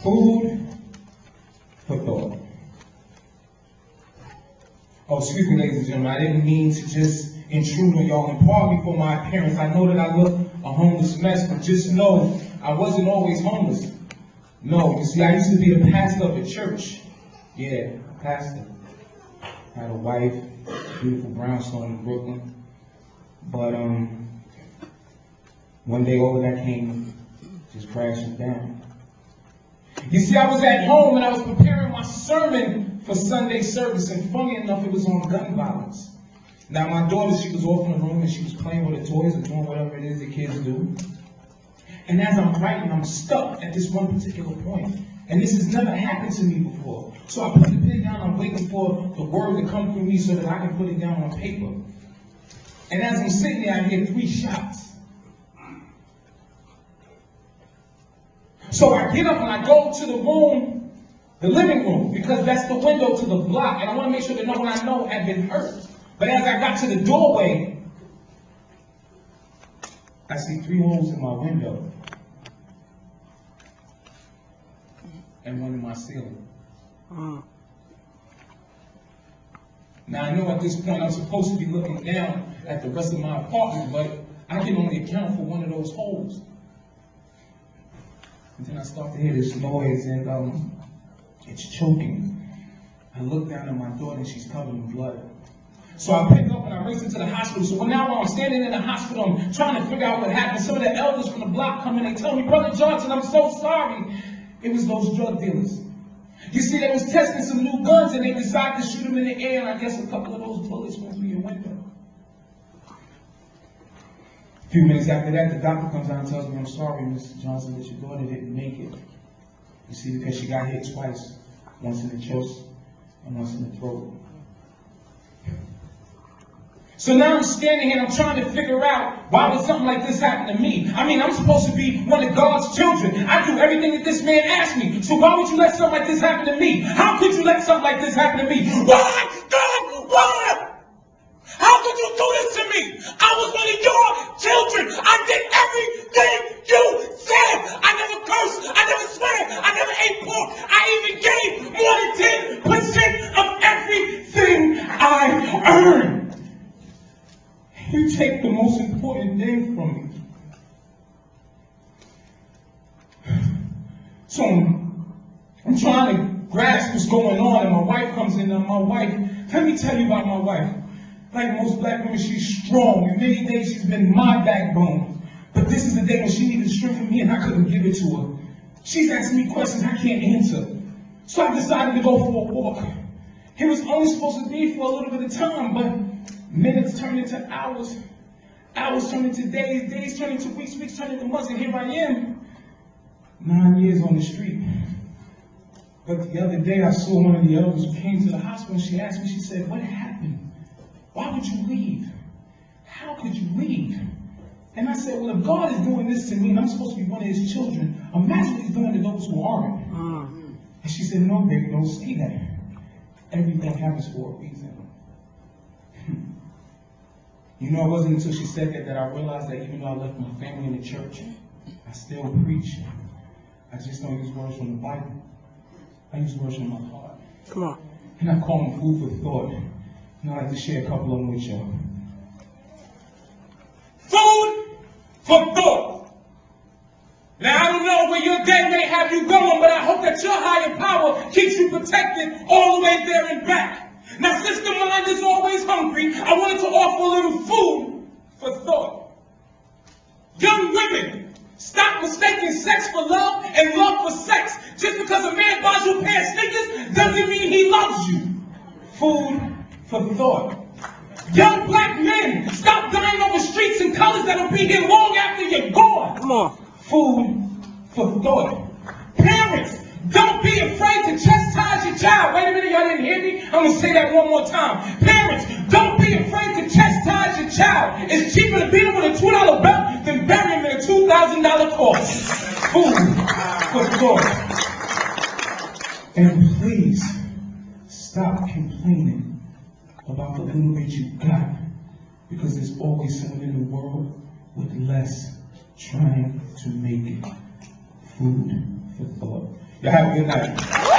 Food for thought. Oh, excuse me, ladies and gentlemen. I didn't mean to just intrude on y'all, and pardon me for my appearance. I know that I look a homeless mess, but just know I wasn't always homeless. No, you see, I used to be a pastor of a church. Yeah, a pastor. I had a wife, beautiful brownstone in Brooklyn. But one day all of that came just crashing down. You see, I was at home and I was preparing my sermon for Sunday service, and funny enough, it was on gun violence. Now, my daughter, she was off in the room and she was playing with her toys and doing whatever it is that kids do. And as I'm writing, I'm stuck at this one particular point. And this has never happened to me before. So I put the pen down, I'm waiting for the word to come through me so that I can put it down on paper. And as I'm sitting there, I hear 3 shots. So I get up and I go to the room, the living room, because that's the window to the block. And I want to make sure that no one I know had been hurt. But as I got to the doorway, I see 3 holes in my window and one in my ceiling. Now, I know at this point I'm supposed to be looking down at the rest of my apartment, but I can only account for one of those holes. And then I start to hear this noise, and it's choking. I look down at my daughter, and she's covered in blood. So I pick up and I race into the hospital. So now while I'm standing in the hospital, I'm trying to figure out what happened. Some of the elders from the block come in, they tell me, Brother Johnson, I'm so sorry. It was those drug dealers. You see, they was testing some new guns, and they decided to shoot them in the air, and I guess a couple of those bullets went through your window. A few minutes after that, the doctor comes out and tells me, I'm sorry, Mr. Johnson, that your daughter didn't make it. You see, because she got hit twice, once in the chest and once in the throat. So now I'm standing here and I'm trying to figure out, why would something like this happen to me? I mean, I'm supposed to be one of God's children. I do everything that this man asked me. So why would you let something like this happen to me? How could you let something like this happen to me? Why? God, why? How could you do this to me? I was one of your children. I did everything you said. I never cursed. I never swear. I never ate pork. I even gave more than 10% of everything I earned. You take the most important thing from me. So I'm trying to grasp what's going on, and my wife comes in, and my wife, let me tell you about my wife. Like most black women, she's strong. In many days, she's been my backbone. But this is the day when she needed strength from me, and I couldn't give it to her. She's asking me questions I can't answer. So I decided to go for a walk. It was only supposed to be for a little bit of time, but minutes turned into hours, hours turned into days, days turned into weeks, weeks turned into months, and here I am, 9 years on the street. But the other day I saw one of the elders who came to the hospital, and she asked me, she said, what happened? Why would you leave? How could you leave? And I said, well, if God is doing this to me, and I'm supposed to be one of his children, imagine what he's doing to those who aren't. And she said, no, baby, don't say that. Everything happens for a reason. You know, it wasn't until she said that I realized that even though I left my family in the church, I still preach. I just don't use words from the Bible. I use words from my heart. Come on. And I call them food for thought. And I'd like to share a couple of them with y'all. Food for thought. Now, I don't know where your day may have you going, but I hope that your higher power keeps you protected all the way there and back. Now, since the mind is always hungry, I wanted to offer a little food for thought. Young women, stop mistaking sex for love and love for sex. Just because a man buys you a pair of sneakers doesn't mean he loves you. Food for thought. Young black men, stop dying over streets and colors that'll be here long after you're gone. Come on. Food for thought. Parents, don't be afraid to chastise your child. Wait a minute, y'all didn't hear me? I'm going to say that one more time. Parents, don't be afraid to chastise your child. It's cheaper to beat him with a $2 belt than bury him in a $2,000 course. Food for thought. And please, stop complaining about the little bit you got, because there's always someone in the world with less trying to make it. Food for thought. Y'all have a good night.